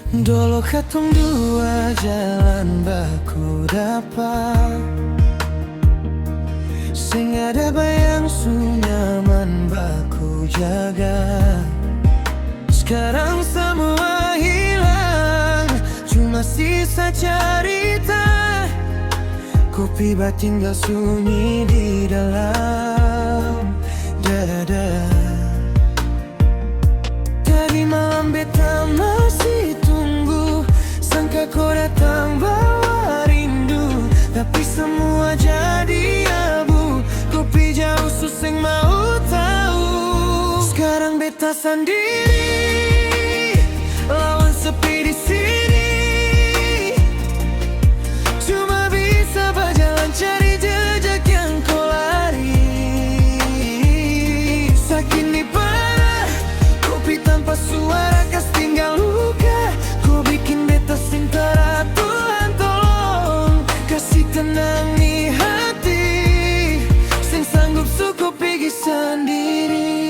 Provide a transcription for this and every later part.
Dulu ketemu dua jalan baku dapat, sing ada bayang su nyaman baku jaga. Sekarang semua hilang, cuma sisa cerita. Kopi bat tinggal sunyi di dalam dada. Tadi malam beta masih tunggu, sangka kau datang bawa rindu, tapi semua jadi abu. Kopi jauh susah mau tahu. Sekarang beta sendiri, lawan sepi di sini. Cuma bisa berjalan cari jejak yang kau lari. Sakit nih parah, kopi tanpa suara kas tinggal luka. Kau bikin beta sintara, Tuhan tolong kasih tenang nih hati, sing sanggup suku pergi sendiri.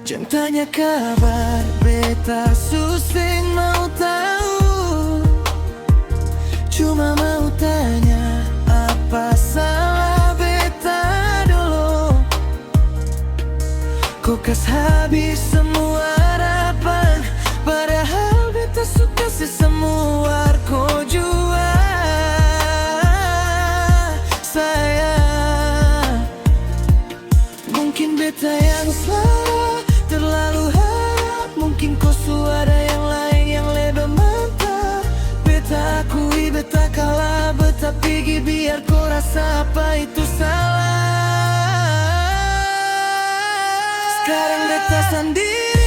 Jangan tanya kabar beta, susing mau tahu. Cuma mau tanya, apa salah beta dulu? Kau kas habis semua harapan, padahal beta suka semua kau jual. Sayang, mungkin beta yang salah, terlalu harap. Mungkin kau suara yang lain yang lebih mantap. Beta akui beta kalah, beta pergi biar kau rasa apa itu salah. Sekarang beta sendiri,